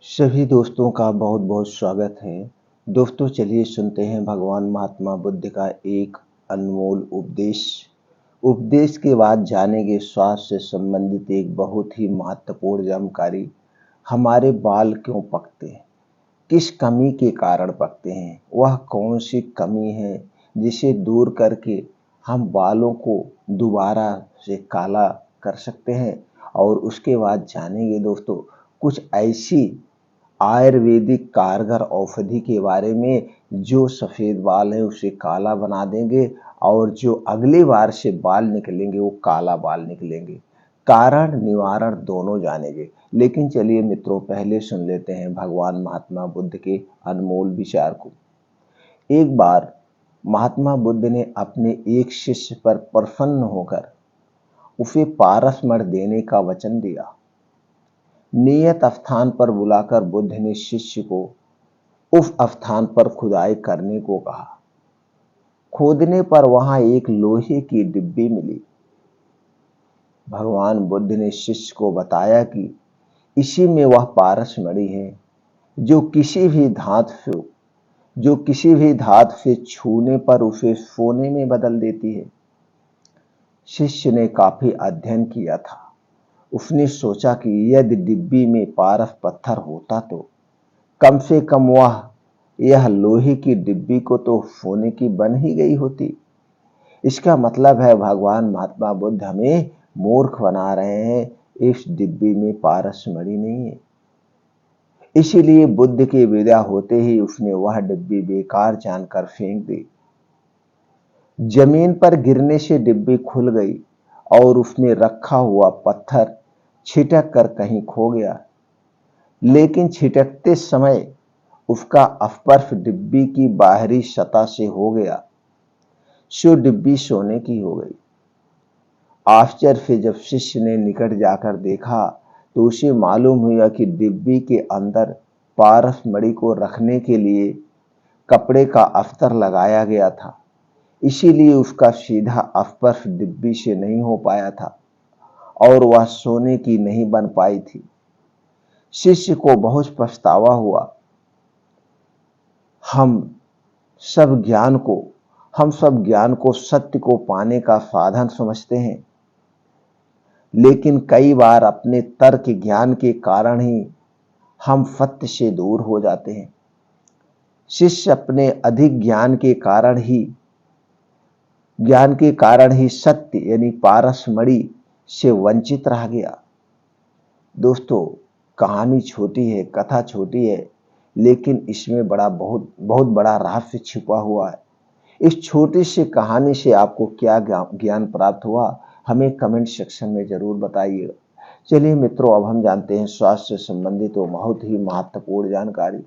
सभी दोस्तों का बहुत बहुत स्वागत है। दोस्तों चलिए सुनते हैं भगवान महात्मा बुद्ध का एक अनमोल उपदेश। उपदेश के बाद जानेंगे स्वास्थ्य से संबंधित एक बहुत ही महत्वपूर्ण जानकारी। हमारे बाल क्यों पकते हैं, किस कमी के कारण पकते हैं, वह कौन सी कमी है जिसे दूर करके हम बालों को दोबारा से काला कर सकते हैं। और उसके बाद जानेंगे दोस्तों कुछ ऐसी आयुर्वेदिक कारगर औषधि के बारे में जो सफ़ेद बाल है उसे काला बना देंगे और जो अगली बार से बाल निकलेंगे वो काला बाल निकलेंगे। कारण निवारण दोनों जानेंगे। लेकिन चलिए मित्रों पहले सुन लेते हैं भगवान महात्मा बुद्ध के अनमोल विचार को। एक बार महात्मा बुद्ध ने अपने एक शिष्य पर प्रसन्न होकर उसे पारस मण देने का वचन दिया। नियत स्थान पर बुलाकर बुद्ध ने शिष्य को उस स्थान पर खुदाई करने को कहा। खोदने पर वहां एक लोहे की डिब्बी मिली। भगवान बुद्ध ने शिष्य को बताया कि इसी में वह पारस मणि है जो किसी भी धातु से छूने पर उसे सोने में बदल देती है। शिष्य ने काफी अध्ययन किया था। उसने सोचा कि यदि डिब्बी में पारस पत्थर होता तो कम से कम यह लोहे की डिब्बी को तो सोने की बन ही गई होती। इसका मतलब है भगवान महात्मा बुद्ध हमें मूर्ख बना रहे हैं। इस डिब्बी में पारस मणि नहीं है। इसीलिए बुद्ध के विदा होते ही उसने वह डिब्बी बेकार जानकर फेंक दी। जमीन पर गिरने से डिब्बी खुल गई और उसमें रखा हुआ पत्थर छिटक कर कहीं खो गया। लेकिन छिटकते समय उसका स्पर्श डिब्बी की बाहरी सतह से हो गया, सो डिब्बी सोने की हो गई। आश्चर्य से जब शिष्य ने निकट जाकर देखा तो उसे मालूम हुआ कि डिब्बी के अंदर पारस मणि को रखने के लिए कपड़े का अस्तर लगाया गया था। इसीलिए उसका सीधा स्पर्श डिब्बी से नहीं हो पाया था और वह सोने की नहीं बन पाई थी। शिष्य को बहुत पछतावा हुआ। हम सब ज्ञान को सत्य को पाने का साधन समझते हैं, लेकिन कई बार अपने तर्क ज्ञान के कारण ही हम सत्य से दूर हो जाते हैं। शिष्य अपने अधिक ज्ञान के कारण ही सत्य यानी पारस मणि से वंचित रह गया। दोस्तों कहानी छोटी है, कथा छोटी है, लेकिन इसमें बहुत बड़ा रहस्य छिपा हुआ है। इस छोटी सी कहानी से आपको क्या ज्ञान प्राप्त हुआ हमें कमेंट सेक्शन में जरूर बताइएगा। चलिए मित्रों अब हम जानते हैं स्वास्थ्य से संबंधित वो बहुत ही महत्वपूर्ण जानकारी।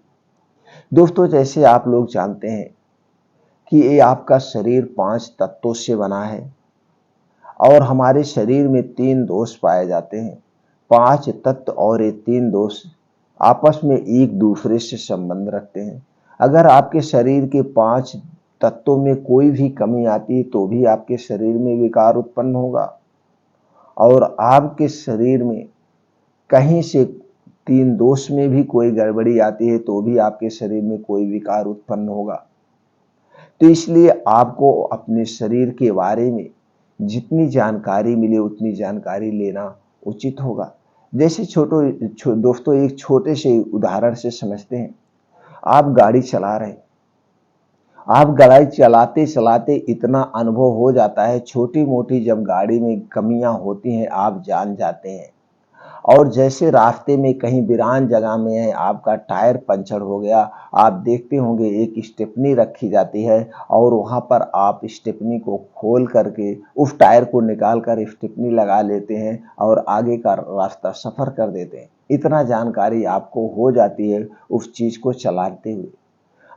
दोस्तों जैसे आप लोग जानते हैं कि ये आपका शरीर 5 तत्वों से बना है और हमारे शरीर में 3 दोष पाए जाते हैं। 5 तत्व और ये 3 दोष आपस में एक दूसरे से संबंध रखते हैं। अगर आपके शरीर के 5 तत्वों में कोई भी कमी आती है तो भी आपके शरीर में विकार उत्पन्न होगा और आपके शरीर में कहीं से 3 दोष में भी कोई गड़बड़ी आती है तो भी आपके शरीर में कोई विकार उत्पन्न होगा। तो इसलिए आपको अपने शरीर के बारे में जितनी जानकारी मिले उतनी जानकारी लेना उचित होगा। जैसे दोस्तों एक छोटे से उदाहरण से समझते हैं। आप गाड़ी चला रहे हैं, आप गाड़ी चलाते चलाते इतना अनुभव हो जाता है, छोटी मोटी जब गाड़ी में कमियां होती हैं आप जान जाते हैं। और जैसे रास्ते में कहीं वीरान जगह में है, आपका टायर पंचर हो गया, आप देखते होंगे एक स्टेपनी रखी जाती है और वहां पर आप स्टेपनी को खोल करके उस टायर को निकाल कर स्टेपनी लगा लेते हैं और आगे का रास्ता सफर कर देते हैं। इतना जानकारी आपको हो जाती है उस चीज को चलाते हुए।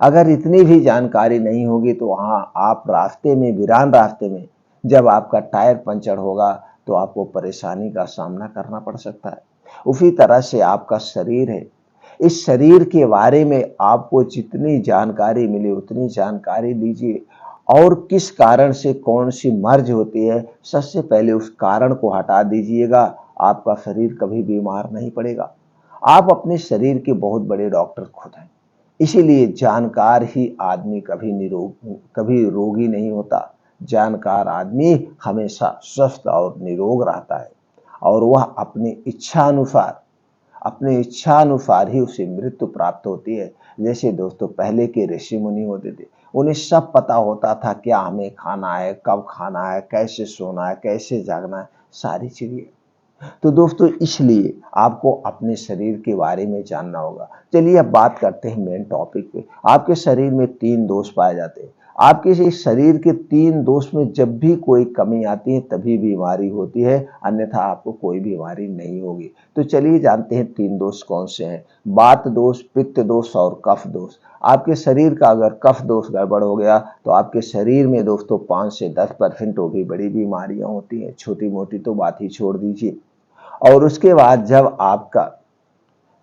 अगर इतनी भी जानकारी नहीं होगी तो वहां आप वीरान रास्ते में जब आपका टायर पंचर होगा तो आपको परेशानी का सामना करना पड़ सकता है। उसी तरह से आपका शरीर है। इस शरीर के बारे में आपको जितनी जानकारी मिले उतनी जानकारी लीजिए और किस कारण से कौन सी मर्ज होती है सबसे पहले उस कारण को हटा दीजिएगा। आपका शरीर कभी बीमार नहीं पड़ेगा। आप अपने शरीर के बहुत बड़े डॉक्टर खुद हैं। इसीलिए जानकार ही आदमी कभी रोगी नहीं होता। जानकार आदमी हमेशा स्वस्थ और निरोग रहता है और वह अपनी इच्छा अनुसार ही उसे मृत्यु प्राप्त होती है। जैसे दोस्तों पहले के ऋषि मुनि होते थे, उन्हें सब पता होता था क्या हमें खाना है, कब खाना है, कैसे सोना है, कैसे जागना है, सारी चीजें। तो दोस्तों इसलिए आपको अपने शरीर के बारे में जानना होगा। चलिए अब बात करते हैं मेन टॉपिक पे। आपके शरीर में 3 दोष पाए जाते हैं। आपके इस शरीर के 3 दोष में जब भी कोई कमी आती है तभी बीमारी होती है, अन्यथा आपको कोई बीमारी नहीं होगी। तो चलिए जानते हैं 3 दोष कौन से हैं। वात दोष, पित्त दोष और कफ दोष। आपके शरीर का अगर कफ दोष गड़बड़ हो गया तो आपके शरीर में दोस्तों 5 से 10% वो भी बड़ी बीमारियां होती हैं, छोटी मोटी तो बात ही छोड़ दीजिए। और उसके बाद जब आपका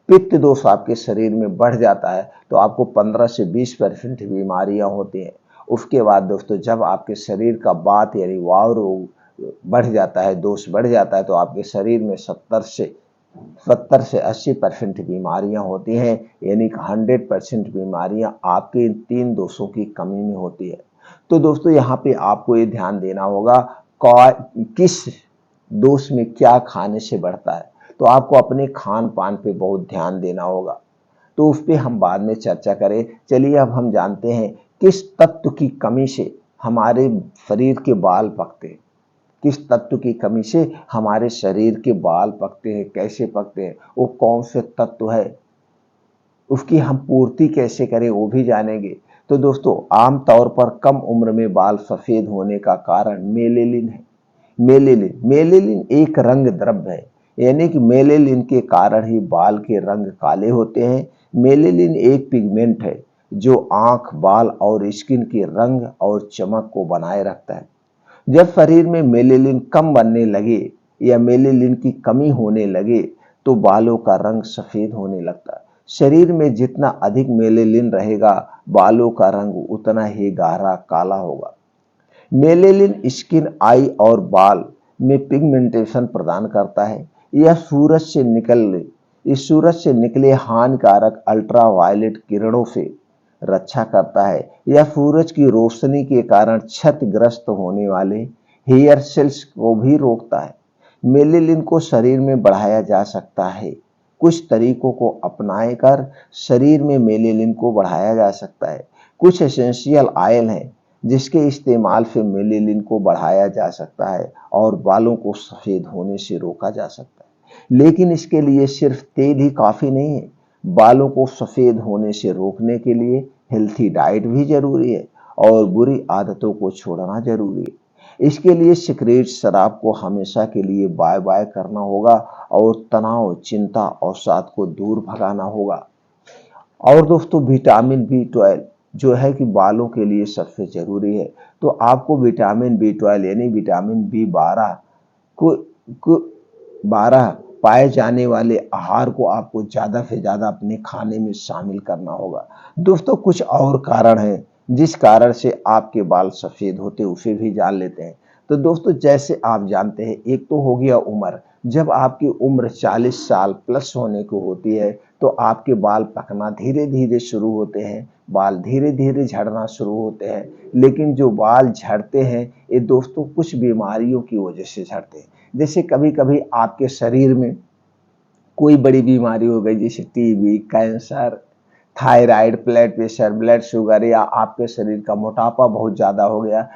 पित्त दोष आपके शरीर में बढ़ जाता है तो आपको 15 से 20% बीमारियां होती हैं। उसके बाद दोस्तों जब आपके शरीर का वात यानी वायु रोग बढ़ जाता है, दोष बढ़ जाता है, तो आपके शरीर में 70 से 80% बीमारियां होती हैं, यानी कि 100% बीमारियां आपके इन 3 दोषों की कमी में होती है। तो दोस्तों यहाँ पे आपको ये ध्यान देना होगा किस दोष में क्या खाने से बढ़ता है। तो आपको अपने खान पान पे बहुत ध्यान देना होगा, तो उस पे हम बाद में चर्चा करें। चलिए अब हम जानते हैं किस तत्व की कमी से हमारे शरीर के बाल पकते हैं। किस तत्व की कमी से हमारे शरीर के बाल पकते हैं, कैसे पकते हैं, वो कौन से तत्व है, उसकी हम पूर्ति कैसे करें वो भी जानेंगे। तो दोस्तों आमतौर पर कम उम्र में बाल सफेद होने का कारण मेलेलिन है। मेलेलिन एक रंग द्रव्य है, यानी कि मेलेलिन के कारण ही बाल के रंग काले होते हैं। मेलेलिन एक पिगमेंट है जो आंख, बाल और स्किन के रंग और चमक को बनाए रखता है। जब शरीर में मेलेलिन कम बनने लगे या मेलेलिन की कमी होने लगे तो बालों का रंग सफेद होने लगता है। शरीर में जितना अधिक मेलेलिन रहेगा बालों का रंग उतना ही गहरा काला होगा। मेलेलिन स्किन, आई और बाल में पिगमेंटेशन प्रदान करता है। यह सूरज से निकले हानिकारक अल्ट्रावायलेट किरणों से रक्षा करता है। यह सूरज की रोशनी के कारण क्षतिग्रस्त होने वाले हेयर सेल्स को भी रोकता है। मेलेलिन को शरीर में बढ़ाया जा सकता है। कुछ तरीकों को अपनाए कर शरीर में मेलेलिन को बढ़ाया जा सकता है। कुछ एसेंशियल ऑयल हैं जिसके इस्तेमाल से मेलेलिन को बढ़ाया जा सकता है और बालों को सफेद होने से रोका जा सकता है। लेकिन इसके लिए सिर्फ तेल ही काफी नहीं है। बालों को सफेद होने से रोकने के लिए हेल्थी डाइट भी जरूरी है और बुरी आदतों को छोड़ना जरूरी है। इसके लिए सिगरेट, शराब को हमेशा के लिए बाय बाय करना होगा और तनाव, चिंता और साथ को दूर भगाना होगा। और दोस्तों विटामिन B12 जो है कि बालों के लिए सबसे जरूरी है। तो आपको विटामिन B12 यानी विटामिन B12 को 12 पाए जाने वाले आहार को आपको ज्यादा से ज्यादा अपने खाने में शामिल करना होगा। दोस्तों कुछ और कारण हैं जिस कारण से आपके बाल सफेद होते, उसे भी जान लेते हैं। तो दोस्तों जैसे आप जानते हैं, एक तो हो गया उम्र। जब आपकी उम्र 40 साल प्लस होने को होती है तो आपके बाल पकना धीरे धीरे शुरू होते हैं, बाल धीरे धीरे झड़ना शुरू होते हैं। लेकिन जो बाल झड़ते हैं ये दोस्तों कुछ बीमारियों की वजह से झड़ते हैं। जैसे कभी कभी आपके शरीर में कोई बड़ी बीमारी हो गई, जैसे TB, cancer, thyroid, blood pressure, blood sugar, या आपके शरीर का मोटापा बहुत ज्यादा हो गया,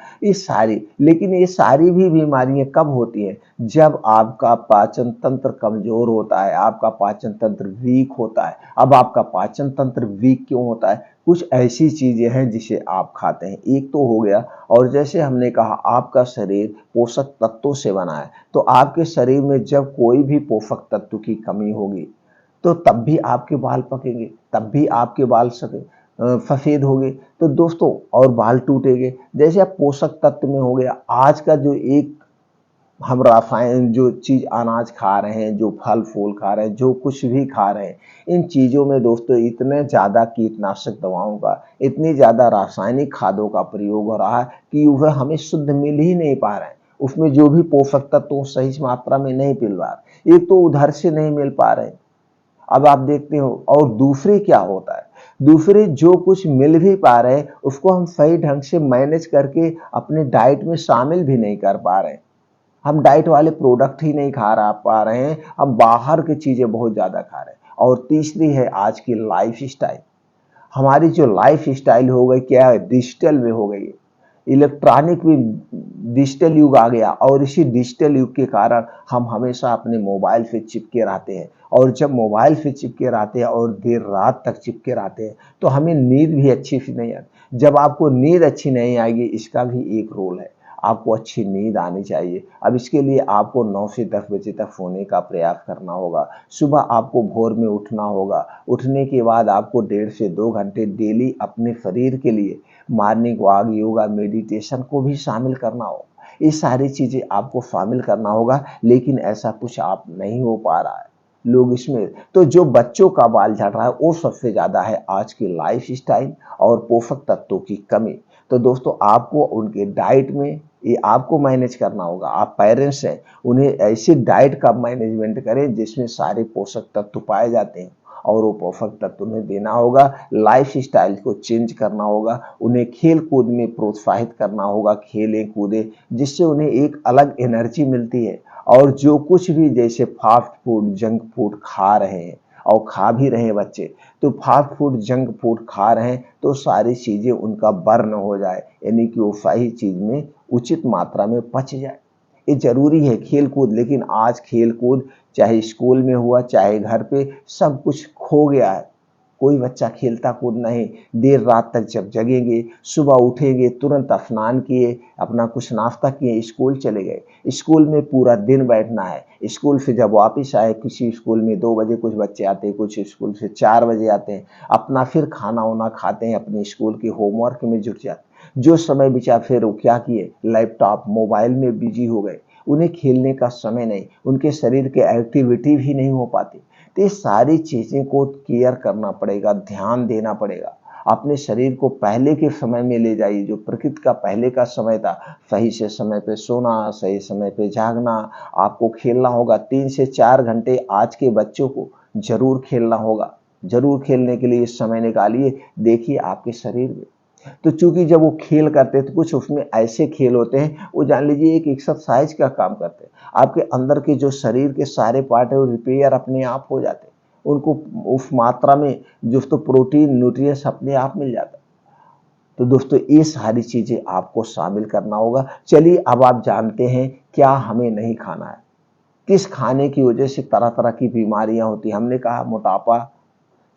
लेकिन ये सारी भी बीमारियां कब होती हैं? जब आपका पाचन तंत्र कमजोर होता है, आपका पाचन तंत्र वीक होता है। अब आपका पाचन तंत्र वीक क्यों होता है? कुछ ऐसी चीजें हैं जिसे आप खाते हैं, एक तो हो गया। और जैसे हमने कहा आपका शरीर पोषक तत्वों से बना है, तो आपके शरीर में जब कोई भी पोषक तत्व की कमी होगी तो तब भी आपके बाल पकेंगे, तब भी आपके बाल सफेद होंगे। तो दोस्तों और बाल टूटेंगे। जैसे आप पोषक तत्व में हो गया, आज का जो एक हम रासायन जो चीज अनाज खा रहे हैं, जो फल फूल खा रहे हैं, जो कुछ भी खा रहे हैं, इन चीजों में दोस्तों इतने ज्यादा कीटनाशक दवाओं का, इतनी ज्यादा रासायनिक खादों का प्रयोग हो रहा है कि वह हमें शुद्ध मिल ही नहीं पा रहे हैं। उसमें जो भी पोषक तत्व सही मात्रा में नहीं मिल पा रहे, एक तो उधर से नहीं मिल पा रहे अब आप देखते हो, और दूसरे क्या होता है, दूसरे जो कुछ मिल भी पा रहे हैं उसको हम सही ढंग से मैनेज करके अपने डाइट में शामिल भी नहीं कर पा रहे हैं। हम डाइट वाले प्रोडक्ट ही नहीं खा रहा पा रहे हैं, हम बाहर की चीजें बहुत ज्यादा खा रहे हैं। और तीसरी है आज की लाइफ स्टाइल। हमारी जो लाइफ स्टाइल हो गई क्या है, डिजिटल में हो गई है। इलेक्ट्रॉनिक भी डिजिटल युग आ गया, और इसी डिजिटल युग के कारण हम हमेशा अपने मोबाइल से चिपके रहते हैं। और जब मोबाइल से चिपके रहते हैं और देर रात तक चिपके रहते हैं तो हमें नींद भी अच्छी से नहीं आती। जब आपको नींद अच्छी नहीं आएगी, इसका भी एक रोल है, आपको अच्छी नींद आनी चाहिए। अब इसके लिए आपको 9 से 10 बजे तक सोने का प्रयास करना होगा। सुबह आपको भोर में उठना होगा। उठने के बाद आपको 1.5 से 2 घंटे डेली अपने शरीर के लिए मॉर्निंग वॉक, योगा, मेडिटेशन को भी शामिल करना होगा। ये सारी चीजें आपको शामिल करना होगा, लेकिन ऐसा कुछ आप नहीं हो पा रहा है लोग इसमें। तो जो बच्चों का बाल झड़ रहा है वो सबसे ज्यादा है आज की लाइफ स्टाइल और पोषक तत्वों की कमी। तो दोस्तों आपको उनके डाइट में ये आपको मैनेज करना होगा। आप पेरेंट्स हैं, उन्हें ऐसी डाइट का मैनेजमेंट करें जिसमें सारे पोषक तत्व पाए जाते हैं, और वो पोषक तत्व उन्हें देना होगा। लाइफ स्टाइल को चेंज करना होगा, उन्हें खेल कूद में प्रोत्साहित करना होगा, खेलें कूदें जिससे उन्हें एक अलग एनर्जी मिलती है। और जो कुछ भी जैसे फास्ट फूड, जंक फूड खा रहे हैं, और खा भी रहे हैं बच्चे, तो फास्ट फूड, जंक फूड खा रहे हैं तो सारी चीजें उनका बर्न हो जाए, यानी कि वो सही चीज में उचित मात्रा में पच जाए। ये जरूरी है खेल कूद, लेकिन आज खेल कूद चाहे स्कूल में हुआ चाहे घर पे, सब कुछ खो गया है। कोई बच्चा खेलता कूद नहीं, देर रात तक जब जगेंगे, सुबह उठेंगे, तुरंत स्नान किए, अपना कुछ नाश्ता किए, स्कूल चले गए। स्कूल में पूरा दिन बैठना है। स्कूल से जब वापस आए, किसी स्कूल में 2 बजे कुछ बच्चे आते हैं, कुछ स्कूल से 4 बजे आते हैं, अपना फिर खाना वाना खाते हैं, अपने स्कूल के होमवर्क में जुट जाते हैं। जो समय बचा फिर वो क्या किए, लैपटॉप, मोबाइल में बिजी हो गए। उन्हें खेलने का समय नहीं, उनके शरीर के एक्टिविटी भी नहीं हो पाती। तो ये सारी चीजें को केयर करना पड़ेगा, ध्यान देना पड़ेगा। अपने शरीर को पहले के समय में ले जाइए, जो प्रकृति का पहले का समय था। सही से समय पे सोना, सही समय पे जागना, आपको खेलना होगा 3 से 4 घंटे। आज के बच्चों को जरूर खेलना होगा, जरूर खेलने के लिए समय निकालिए। देखिए आपके शरीर में, तो चूंकि जब वो खेल करते हैं तो कुछ उसमें ऐसे खेल होते हैं, वो जान लीजिए एक एक्सरसाइज का काम करते हैं। आपके अंदर के जो शरीर के सारे पार्ट है वो रिपेयर अपने आप हो जाते हैं, उनको उस मात्रा में जो तो प्रोटीन, न्यूट्रिएंट्स अपने आप मिल जाता है। तो दोस्तों ये सारी चीजें आपको शामिल करना होगा। चलिए अब आप जानते हैं क्या हमें नहीं खाना है, किस खाने की वजह से तरह तरह की बीमारियां होती हैं। हमने कहा मोटापा,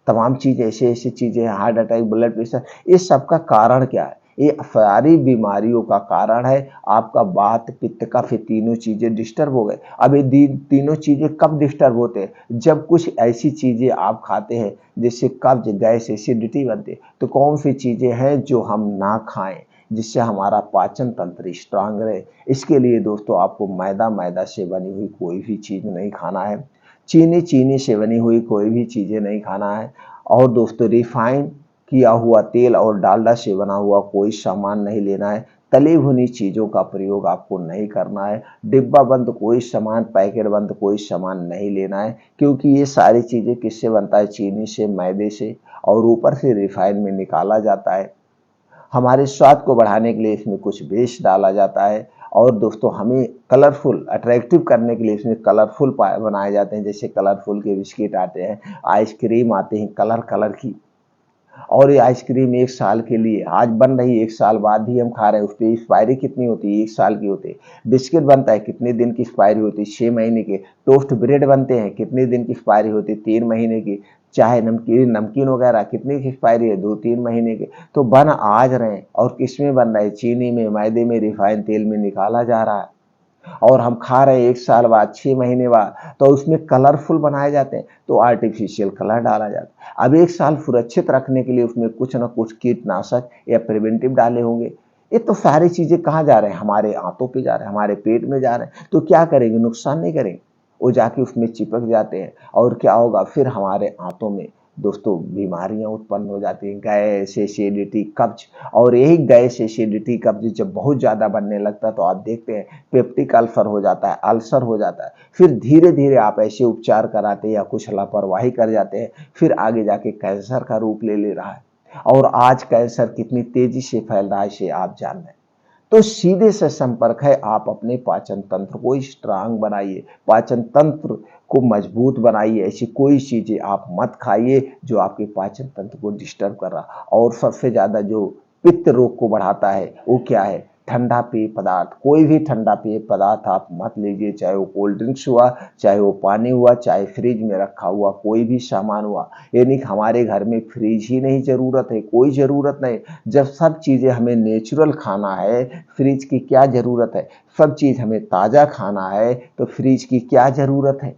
तमाम चीज ऐसे ऐसी चीजें, हार्ट अटैक, ब्लड प्रेशर, इस सब का कारण क्या है, ये सारी बीमारियों का कारण है आपका वात, पित्त, कफ। ये तीनों चीजें डिस्टर्ब हो गए। अब ये तीनों चीजें कब डिस्टर्ब होते हैं, जब कुछ ऐसी चीजें आप खाते हैं जिससे कब्ज, गैस, एसिडिटी बनते हैं। तो कौन सी चीजें हैं जो हम ना खाएं जिससे हमारा पाचन तंत्र स्ट्रांग रहे। इसके लिए दोस्तों आपको मैदा, मैदा से बनी हुई कोई भी चीज नहीं खाना है। चीनी, चीनी से बनी हुई कोई भी चीजें नहीं खाना है। और दोस्तों रिफाइन किया हुआ तेल और डालडा से बना हुआ कोई सामान नहीं लेना है। तली भुनी चीजों का प्रयोग आपको नहीं करना है। डिब्बा बंद कोई सामान, पैकेट बंद कोई सामान नहीं लेना है, क्योंकि ये सारी चीजें किससे बनता है, चीनी से, मैदे से, और ऊपर से रिफाइन में निकाला जाता है। हमारे स्वाद को बढ़ाने के लिए इसमें कुछ बेस डाला जाता है। और दोस्तों हमें कलरफुल, अट्रैक्टिव करने के लिए इसमें कलरफुल बनाए जाते हैं। जैसे कलरफुल के बिस्किट आते हैं, आइसक्रीम आते हैं कलर कलर की। और ये आइसक्रीम 1 साल के लिए आज बन रही है, 1 साल बाद भी हम खा रहे हैं। उस पर एक्सपायरी कितनी होती है, 1 साल की होती है। बिस्किट बनता है, कितने दिन की एक्सपायरी होती है, 6 महीने के। टोस्ट ब्रेड बनते हैं, कितने दिन की एक्सपायरी होती है, 3 महीने की। चाहे नमकीन, नमकीन वगैरह कितनी की एक्सपायरी है, 2-3 महीने के। तो बन आज रहे हैं, और किस में बन रहा है, चीनी में, मैदे में, रिफाइन तेल में निकाला जा रहा है। और हम खा रहे हैं 1 साल बाद, 6 महीने बाद, तो उसमें कलरफुल बनाए जाते हैं, तो आर्टिफिशियल कलर डाला जाता है। अब 1 साल सुरक्षित रखने के लिए उसमें कुछ ना कुछ कीटनाशक या प्रिवेंटिव डाले होंगे। ये तो सारी चीजें कहाँ जा रहे हैं, हमारे आंतों पे जा रहे हैं, हमारे पेट में जा रहे हैं। तो क्या करेंगे, नुकसान नहीं करेंगे, वो जाके उसमें चिपक जाते हैं। और क्या होगा, फिर हमारे आंतों में दोस्तों बीमारियां उत्पन्न हो जाती हैं, गैस, एसिडिटी, कब्ज। और यही गैस, एसिडिटी, कब्ज जब बहुत ज़्यादा बनने लगता है तो आप देखते हैं पेप्टिक अल्सर हो जाता है, अल्सर हो जाता है। फिर धीरे धीरे आप ऐसे उपचार कराते हैं या कुछ लापरवाही कर जाते हैं, फिर आगे जाके कैंसर का रूप ले ले रहा है। और आज कैंसर कितनी तेजी से फैल रहा है इसे आप जान रहे हैं। तो सीधे से संपर्क है, आप अपने पाचन तंत्र को स्ट्रांग बनाइए, पाचन तंत्र को मजबूत बनाइए। ऐसी कोई चीजें आप मत खाइए जो आपके पाचन तंत्र को डिस्टर्ब कर रहा। और सबसे ज्यादा जो पित्त रोग को बढ़ाता है वो क्या है? ठंडा पेय पदार्थ। कोई भी ठंडा पेय पदार्थ आप मत लीजिए, चाहे वो कोल्ड ड्रिंक्स हुआ, चाहे वो पानी हुआ, चाहे फ्रिज में रखा हुआ कोई भी सामान हुआ। यानी हमारे घर में फ्रिज ही नहीं जरूरत है, कोई जरूरत नहीं। जब सब चीजें हमें नेचुरल खाना है, फ्रिज की क्या जरूरत है? सब चीज हमें ताजा खाना है तो फ्रिज की क्या जरूरत है?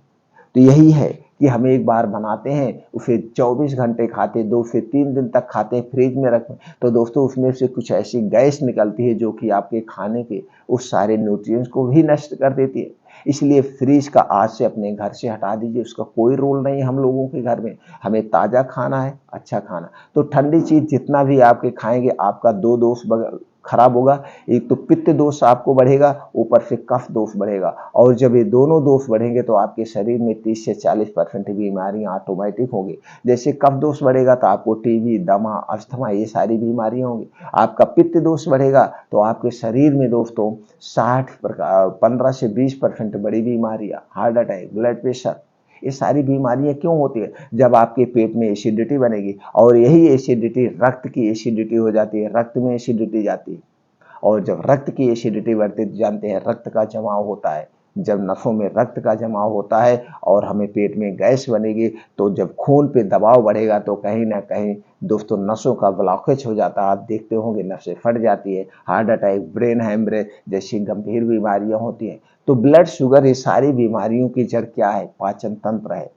तो यही है कि हम एक बार बनाते हैं उसे 24 घंटे खाते, 2 से 3 दिन तक खाते हैं, फ्रिज में रखते हैं, तो दोस्तों उसमें से कुछ ऐसी गैस निकलती है जो कि आपके खाने के उस सारे न्यूट्रिएंट्स को भी नष्ट कर देती है। इसलिए फ्रिज का आज से अपने घर से हटा दीजिए, उसका कोई रोल नहीं है हम लोगों के घर में। हमें ताजा खाना है, अच्छा खाना। तो ठंडी चीज जितना भी आपके खाएंगे आपका दो दोष खराब होगा। एक तो पित्त दोष आपको बढ़ेगा, ऊपर से कफ दोष बढ़ेगा। और जब ये दोनों दोष बढ़ेंगे तो आपके शरीर में 30 से 40% बीमारियां ऑटोमेटिक होंगी। जैसे कफ दोष बढ़ेगा तो आपको टीबी, दमा, अस्थमा ये सारी बीमारियां होंगी। आपका पित्त दोष बढ़ेगा तो आपके शरीर में दोस्तों 15 से 20% बड़ी बीमारियां, हार्ट अटैक, ब्लड प्रेशर, ये सारी बीमारियां क्यों होती है? जब आपके पेट में एसिडिटी बनेगी, और यही एसिडिटी रक्त की एसिडिटी हो जाती है, रक्त में एसिडिटी जाती है। और जब रक्त की एसिडिटी बढ़ती है तो जानते हैं रक्त का जमाव होता है। जब नसों में रक्त का जमाव होता है और हमें पेट में गैस बनेगी, तो जब खून पे दबाव बढ़ेगा तो कहीं ना कहीं दोस्तों नसों का ब्लॉकेज हो जाता है। आप देखते होंगे नसें फट जाती है, हार्ट अटैक, ब्रेन हैमरेज जैसी गंभीर बीमारियां होती हैं। तो ब्लड शुगर, ये सारी बीमारियों की जड़ क्या है? पाचन तंत्र है,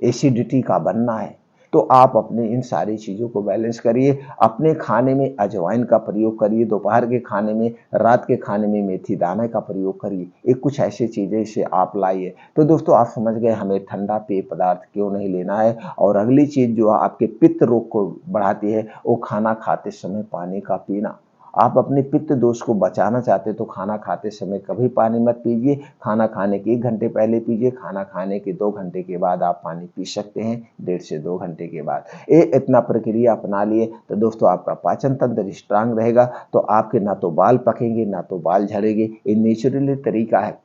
एसिडिटी का बनना है। तो आप अपने इन सारी चीज़ों को बैलेंस करिए। अपने खाने में अजवाइन का प्रयोग करिए, दोपहर के खाने में, रात के खाने में मेथी दाने का प्रयोग करिए। ये कुछ ऐसी चीज़ें इसे आप लाइए। तो दोस्तों आप समझ गए हमें ठंडा पेय पदार्थ क्यों नहीं लेना है। और अगली चीज़ जो आपके पित्त रोग को बढ़ाती है वो खाना खाते समय पानी का पीना। आप अपने पित्त दोष को बचाना चाहते तो खाना खाते समय कभी पानी मत पीजिए। खाना खाने के 1 घंटे पहले पीजिए, खाना खाने के 2 घंटे के बाद आप पानी पी सकते हैं, 1.5 से 2 घंटे के बाद। ये इतना प्रक्रिया अपना लिए तो दोस्तों आपका पाचन तंत्र स्ट्रांग रहेगा। तो आपके ना तो बाल पकेंगे ना तो बाल झड़ेंगे। ये नेचुरली तरीका है।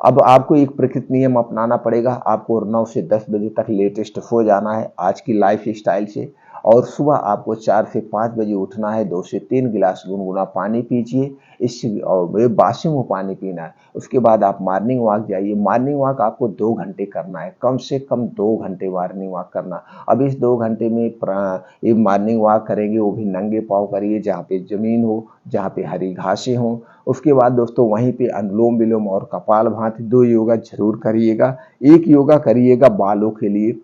अब आपको एक प्रकृति नियम अपनाना पड़ेगा। आपको 9 से 10 बजे तक लेटेस्ट सो जाना है आज की लाइफ स्टाइल से। और सुबह आपको 4 से 5 बजे उठना है। 2 से 3 गिलास गुनगुना पानी पीजिए, इससे और बासी मुंह पानी पीना है। उसके बाद आप मॉर्निंग वॉक जाइए। मॉर्निंग वॉक आपको 2 घंटे करना है, कम से कम 2 घंटे मॉर्निंग वॉक करना। अब इस 2 घंटे में ये मॉर्निंग वॉक करेंगे वो भी नंगे पाँव करिए, जहाँ पे जमीन हो, जहाँ पे हरी घासें हों। उसके बाद दोस्तों वहीं पे अनुलोम विलोम और कपालभाति 2 योगा जरूर करिएगा। एक योगा करिएगा बालों के लिए,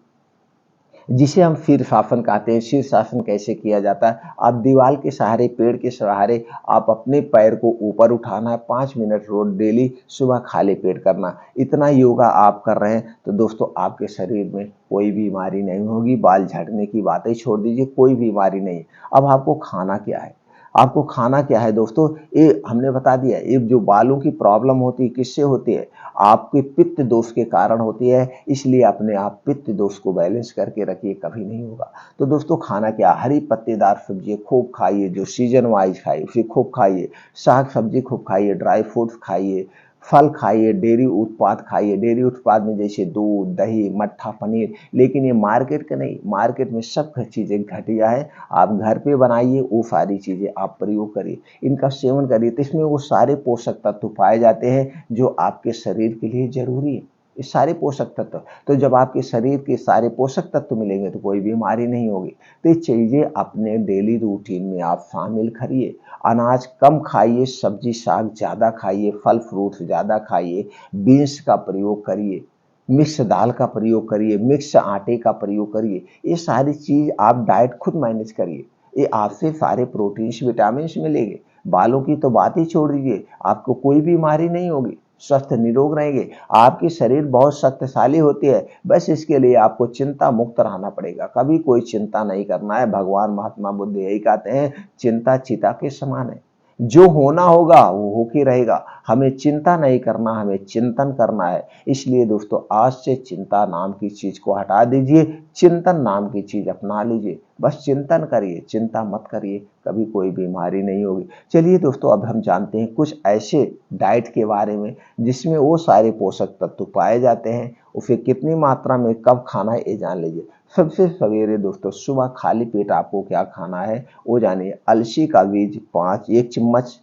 जिसे हम शीर्षासन कहते हैं। शीर्षासन कैसे किया जाता है? आप दीवार के सहारे, पेड़ के सहारे आप अपने पैर को ऊपर उठाना है, 5 मिनट रोज डेली सुबह खाली पेट करना। इतना योगा आप कर रहे हैं तो दोस्तों आपके शरीर में कोई बीमारी नहीं होगी। बाल झड़ने की बातें छोड़ दीजिए, कोई बीमारी नहीं। अब आपको खाना क्या है? आपको खाना क्या है दोस्तों? ये हमने बता दिया। ये जो बालों की प्रॉब्लम होती है किससे होती है? आपके पित्त दोष के कारण होती है। इसलिए अपने आप पित्त दोष को बैलेंस करके रखिए, कभी नहीं होगा। तो दोस्तों खाना क्या? हरी पत्तेदार सब्जी खूब खाइए, जो सीजन वाइज खाइए उसे खूब खाइए। साग सब्जी खूब खाइए, ड्राई फ्रूट्स खाइए, फल खाइए, डेयरी उत्पाद खाइए। डेयरी उत्पाद में जैसे दूध, दही, मट्ठा, पनीर। लेकिन ये मार्केट के नहीं, मार्केट में सब चीजें घटिया है। आप घर पे बनाइए, वो सारी चीजें आप प्रयोग करिए, इनका सेवन करिए। तो इसमें वो सारे पोषक तत्व पाए जाते हैं जो आपके शरीर के लिए जरूरी है। ये सारे पोषक तत्व, तो जब आपके शरीर के सारे पोषक तत्व मिलेंगे तो कोई बीमारी नहीं होगी। तो ये चीजें अपने डेली रूटीन में आप शामिल करिए। अनाज कम खाइए, सब्जी साग ज्यादा खाइए, फल फ्रूट ज्यादा खाइए, बीन्स का प्रयोग करिए, मिक्स दाल का प्रयोग करिए, मिक्स आटे का प्रयोग करिए। ये सारी चीज आप डाइट खुद मैनेज करिए। ये आपसे सारे प्रोटीन्स, विटामिन मिलेंगे। बालों की तो बात ही छोड़ दीजिए, आपको कोई बीमारी नहीं होगी। स्वस्थ निरोग रहेंगे। आपकी शरीर बहुत शक्तिशाली होती है। बस इसके लिए आपको चिंता मुक्त रहना पड़ेगा। कभी कोई चिंता नहीं करना है। भगवान महात्मा बुद्ध यही कहते हैं, चिंता चिता के समान है। जो होना होगा वो होके रहेगा। हमें चिंता नहीं करना, हमें चिंतन करना है। इसलिए दोस्तों आज से चिंता नाम की चीज को हटा दीजिए, चिंतन नाम की चीज अपना लीजिए। बस चिंतन करिए, चिंता मत करिए, कभी कोई बीमारी नहीं होगी। चलिए दोस्तों अब हम जानते हैं कुछ ऐसे डाइट के बारे में जिसमें वो सारे पोषक तत्व पाए जाते हैं। उसे कितनी मात्रा में कब खाना है ये जान लीजिए। सबसे सवेरे दोस्तों सुबह खाली पेट आपको क्या खाना है वो जानिए। अलसी का बीज 1 चम्मच,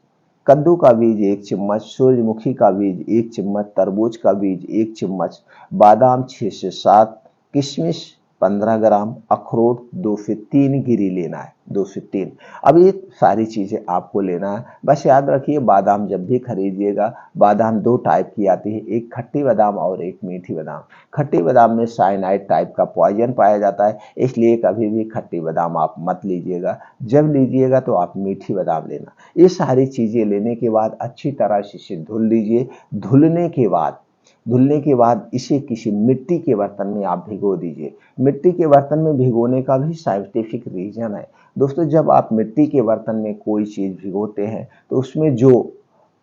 कद्दू का बीज 1 चम्मच, सूरजमुखी का बीज 1 चम्मच, तरबूज का बीज 1 चम्मच, बादाम 6 से 7, किशमिश 15 ग्राम, अखरोट 2 से 3 गिरी लेना है, 2 से 3। अब ये सारी चीजें आपको लेना है। बस याद रखिए बादाम जब भी खरीदिएगा, बादाम 2 टाइप की आती है, एक खट्टी बादाम और एक मीठी बादाम। खट्टी बादाम में साइनाइड टाइप का पॉइजन पाया जाता है, इसलिए कभी भी खट्टी बादाम आप मत लीजिएगा। जब लीजिएगा तो आप मीठी बादाम लेना। ये सारी चीजें लेने के बाद अच्छी तरह से इसे धुल लीजिए। धुलने के बाद इसे किसी मिट्टी के बर्तन में आप भिगो दीजिए। मिट्टी के बर्तन में भिगोने का भी साइंटिफिक रीजन है। दोस्तों जब आप मिट्टी के बर्तन में कोई चीज भिगोते हैं तो उसमें जो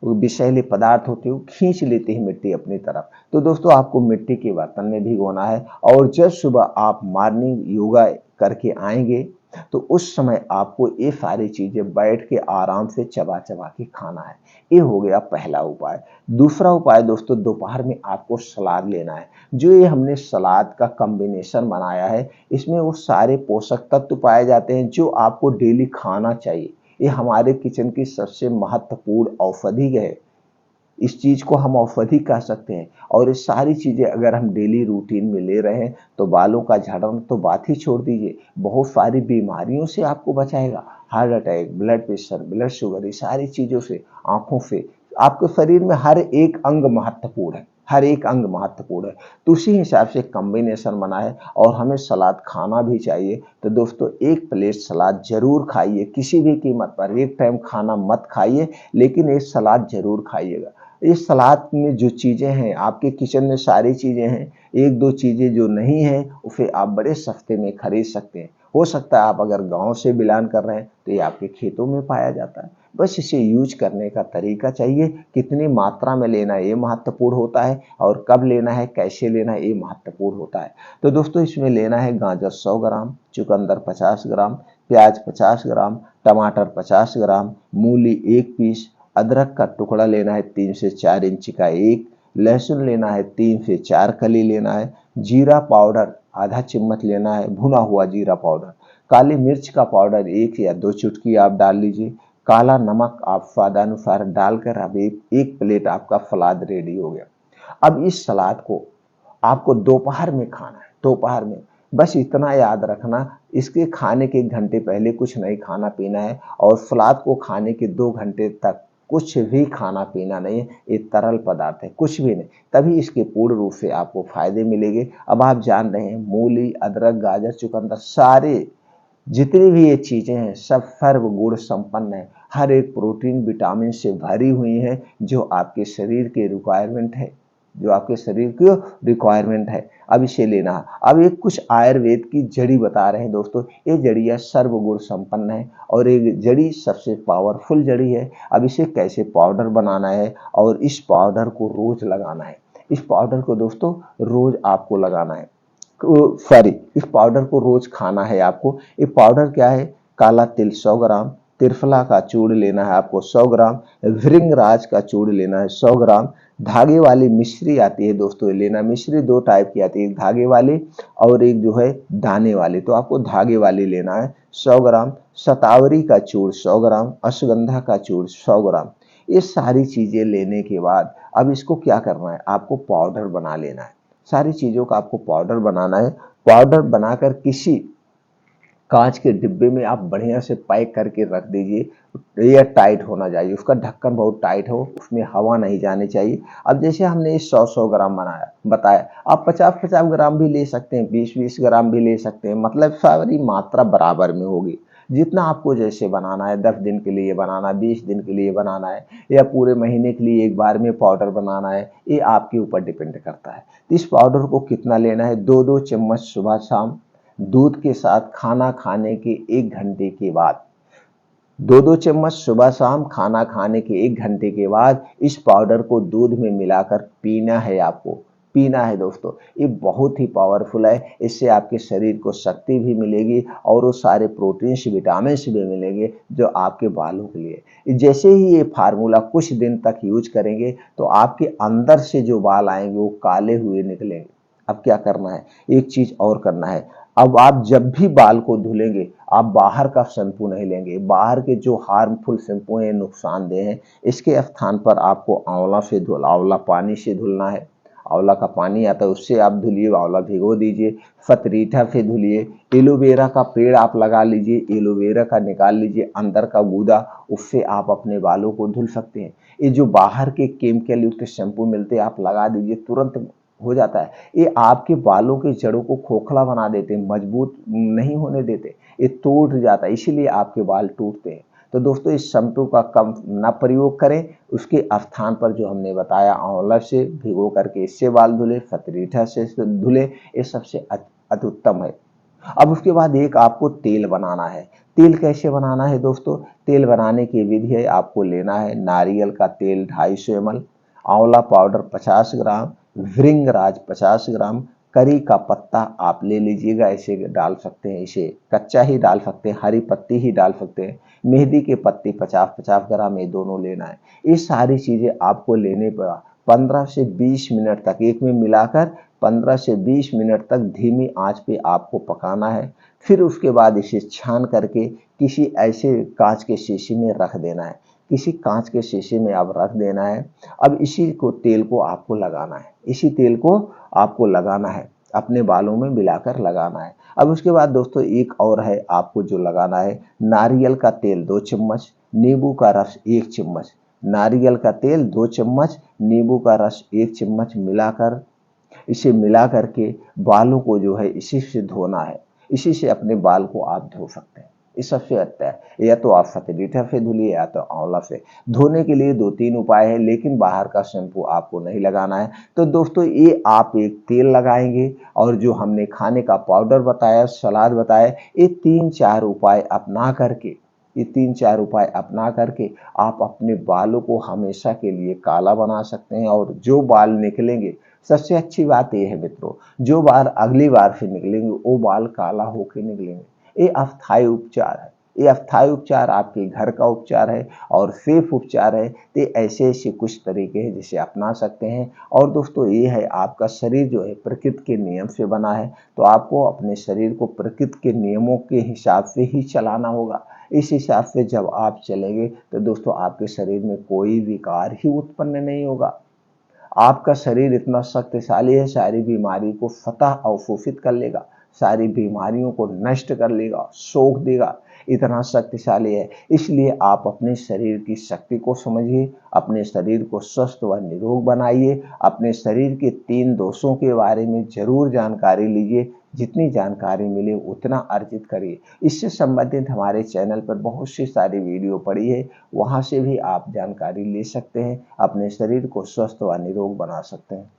विषैले पदार्थ होते हैं वो खींच लेते हैं मिट्टी अपनी तरफ। तो दोस्तों आपको मिट्टी के बर्तन में भिगोना है। और जब सुबह आप मॉर्निंग योगा करके आएंगे तो उस समय आपको ये सारी चीजें बैठ के आराम से चबा चबा के खाना है। ये हो गया पहला उपाय। दूसरा उपाय दोस्तों दोपहर में आपको सलाद लेना है। जो ये हमने सलाद का कॉम्बिनेशन बनाया है इसमें वो सारे पोषक तत्व पाए जाते हैं जो आपको डेली खाना चाहिए। ये हमारे किचन की सबसे महत्वपूर्ण औषधि है। इस चीज को हम औषधि कह सकते हैं। और ये सारी चीजें अगर हम डेली रूटीन में ले रहे हैं तो बालों का झड़ना तो बात ही छोड़ दीजिए, बहुत सारी बीमारियों से आपको बचाएगा। Heart attack, blood pressure, blood sugar, ये सारी चीजों से, आंखों से, आपके शरीर में हर एक अंग महत्वपूर्ण है, हर एक अंग महत्वपूर्ण है। तो उसी हिसाब से कॉम्बिनेशन बना है और हमें सलाद खाना भी चाहिए। तो दोस्तों 1 प्लेट सलाद जरूर खाइए, किसी भी कीमत पर। एक टाइम खाना मत खाइए लेकिन एक सलाद जरूर खाइएगा। इस सलाद में जो चीजें हैं आपके किचन में सारी चीजें हैं। 1-2 चीजें जो नहीं है उसे आप बड़े सस्ते में खरीद सकते हैं। हो सकता है आप अगर गांव से बिलोंग कर रहे हैं तो ये आपके खेतों में पाया जाता है। बस इसे यूज करने का तरीका चाहिए, कितनी मात्रा में लेना है ये महत्वपूर्ण होता है, और कब लेना है, कैसे लेना है ये महत्वपूर्ण होता है। तो दोस्तों इसमें लेना है गाजर 100 ग्राम, चुकंदर 50 ग्राम, प्याज 50 ग्राम, टमाटर 50 ग्राम, मूली 1 पीस, अदरक का टुकड़ा लेना है 3 से 4 इंच का 1, लहसुन लेना है 3 से 4 कली लेना है, जीरा पाउडर आधा चम्मच लेना है, भुना हुआ जीरा पाउडर, काली मिर्च का पाउडर 1 या 2 चुटकी आप डाल लीजिए, काला नमक आप स्वादानुसार डालकर अब एक प्लेट आपका सलाद रेडी हो गया। अब इस सलाद को आपको दोपहर में खाना है, दोपहर में। बस इतना याद रखना, इसके खाने के 1 घंटे पहले कुछ नहीं खाना पीना है, और सलाद को खाने के 2 घंटे तक कुछ भी खाना पीना नहीं है। ये तरल पदार्थ है, कुछ भी नहीं, तभी इसके पूर्ण रूप से आपको फायदे मिलेंगे। अब आप जान रहे हैं मूली, अदरक, गाजर, चुकंदर सारे जितनी भी ये चीजें हैं सब सर्व गुण संपन्न है। हर एक प्रोटीन विटामिन से भरी हुई है जो आपके शरीर के रिक्वायरमेंट है, जो आपके शरीर की रिक्वायरमेंट है। अब इसे लेना है। अब एक कुछ आयुर्वेद की जड़ी बता रहे हैं दोस्तों। ये जड़ियाँ सर्वगुण संपन्न है और ये जड़ी सबसे पावरफुल जड़ी है। अब इसे कैसे पाउडर बनाना है और इस पाउडर को रोज लगाना है। इस पाउडर को दोस्तों रोज आपको लगाना है, सॉरी इस पाउडर को रोज खाना है आपको। ये पाउडर क्या है, काला तिल 100 ग्राम, त्रिफला का चूर्ण लेना है आपको 100 ग्राम, भृंगराज का चूर्ण लेना है 100 ग्राम, धागे वाली मिश्री आती है दोस्तों ये लेना। मिश्री 2 टाइप की आती है, एक धागे वाली और एक जो है दाने वाली, तो आपको धागे वाली लेना है 100 ग्राम, शतावरी का चूर्ण 100 ग्राम, अश्वगंधा का चूर्ण 100 ग्राम। ये सारी चीजें लेने के बाद अब इसको क्या करना है, आपको पाउडर बना लेना है। सारी चीजों का आपको पाउडर बनाना है। पाउडर बनाकर किसी कांच के डिब्बे में आप बढ़िया से पैक करके रख दीजिए। एयर टाइट होना चाहिए, उसका ढक्कन बहुत टाइट हो, उसमें हवा नहीं जानी चाहिए। अब जैसे हमने इस 100-100 ग्राम बनाया बताया, आप 50-50 ग्राम भी ले सकते हैं, 20-20 ग्राम भी ले सकते हैं, मतलब सारी मात्रा बराबर में होगी। जितना आपको जैसे बनाना है, 10 दिन के लिए बनाना, 20 दिन के लिए बनाना है या पूरे महीने के लिए एक बार में पाउडर बनाना है, ये आपके ऊपर डिपेंड करता है। तो इस पाउडर को कितना लेना है, 2-2 चम्मच सुबह शाम दूध के साथ खाना खाने के 1 घंटे के बाद, 2-2 चम्मच सुबह शाम खाना खाने के 1 घंटे के बाद इस पाउडर को दूध में मिलाकर पीना है आपको, पीना है दोस्तों। ये बहुत ही पावरफुल है, इससे आपके शरीर को शक्ति भी मिलेगी और वो सारे प्रोटीन्स, विटामिन्स भी मिलेंगे जो आपके बालों के लिए। जैसे ही ये फार्मूला कुछ दिन तक यूज करेंगे तो आपके अंदर से जो बाल आएंगे वो काले हुए निकलेंगे। अब क्या करना है, एक चीज और करना है। अब आप जब भी बाल को धुलेंगे, आप बाहर का शैम्पू नहीं लेंगे। बाहर के जो हार्मफुल शैम्पू हैं, नुकसानदेह हैं, इसके स्थान पर आपको आंवला पानी से धुलना है। आंवला का पानी आता है, उससे आप धुलिए, आंवला भिगो दीजिए, फतरीठा से धुलिए। एलोवेरा का पेड़ आप लगा लीजिए, एलोवेरा का निकाल लीजिए अंदर का गूदा, उससे आप अपने बालों को धुल सकते हैं। ये जो बाहर के केमिकल युक्त शैम्पू मिलते हैं, आप लगा दीजिए, तुरंत हो जाता है। ये आपके बालों की जड़ों को खोखला बना देते हैं, मजबूत नहीं होने देते, ये टूट जाता है, इसीलिए आपके बाल टूटते हैं। तो दोस्तों इस शैम्पू का कम ना प्रयोग करें, उसके स्थान पर जो हमने बताया आंवला से भिगो करके इससे बाल धुले, फतरीठा से धुले, ये सबसे अति उत्तम है। अब उसके बाद एक आपको तेल बनाना है। तेल कैसे बनाना है दोस्तों, तेल बनाने की विधि है, आपको लेना है नारियल का तेल 250 ml, आंवला पाउडर 50 ग्राम, भृंगराज 50 ग्राम, करी का पत्ता आप ले लीजिएगा, ऐसे डाल सकते हैं, इसे कच्चा ही डाल सकते हैं, हरी पत्ती ही डाल सकते हैं, मेहंदी के पत्ते 50-50 ग्राम, ये दोनों लेना है। ये सारी चीजें आपको लेने पर 15 से 20 मिनट तक एक में मिलाकर 15 से 20 मिनट तक धीमी आंच पे आपको पकाना है। फिर उसके बाद इसे छान करके किसी ऐसे कांच के शीशे में रख देना है, किसी कांच के शीशे में आप रख देना है। अब इसी को तेल को आपको लगाना है, इसी तेल को आपको लगाना है, अपने बालों में मिलाकर लगाना है। अब उसके बाद दोस्तों एक और है आपको जो लगाना है, नारियल का तेल 2 चम्मच, नींबू का रस 1 चम्मच, नारियल का तेल 2 चम्मच, नींबू का रस 1 चम्मच मिलाकर, इसे मिला करके बालों को जो है इसी से धोना है। इसी से अपने बाल को आप धो सकते हैं, ये सबसे अच्छा है। या तो आप फतरीठा से धुलिए या तो आंवला से। धोने के लिए 2-3 उपाय है, लेकिन बाहर का शैम्पू आपको नहीं लगाना है। तो दोस्तों ये आप एक तेल लगाएंगे और जो हमने खाने का पाउडर बताया, सलाद बताया, ये 3-4 उपाय अपना करके, ये 3-4 उपाय अपना करके आप अपने बालों को हमेशा के लिए काला बना सकते हैं। और जो बाल निकलेंगे, सबसे अच्छी बात यह है मित्रों, जो बाल अगली बार से निकलेंगे वो बाल काला होके निकलेंगे। ये अस्थायी उपचार है, ये अस्थायी उपचार आपके घर का उपचार है और सेफ उपचार है। तो ऐसे ऐसे कुछ तरीके हैं जिसे अपना सकते हैं। और दोस्तों ये है, आपका शरीर जो है प्रकृति के नियम से बना है, तो आपको अपने शरीर को प्रकृति के नियमों के हिसाब से ही चलाना होगा। इस हिसाब से जब आप चलेंगे तो दोस्तों आपके शरीर में कोई विकार ही उत्पन्न नहीं होगा। आपका शरीर इतना शक्तिशाली है, सारी बीमारी को फतह अवशोषित कर लेगा, सारी बीमारियों को नष्ट कर लेगा, सोख देगा, इतना शक्तिशाली है। इसलिए आप अपने शरीर की शक्ति को समझिए, अपने शरीर को स्वस्थ व निरोग बनाइए, अपने शरीर के 3 दोषों के बारे में जरूर जानकारी लीजिए, जितनी जानकारी मिले उतना अर्जित करिए। इससे संबंधित हमारे चैनल पर बहुत सी सारी वीडियो पड़ी है, वहां से भी आप जानकारी ले सकते हैं, अपने शरीर को स्वस्थ व निरोग बना सकते हैं।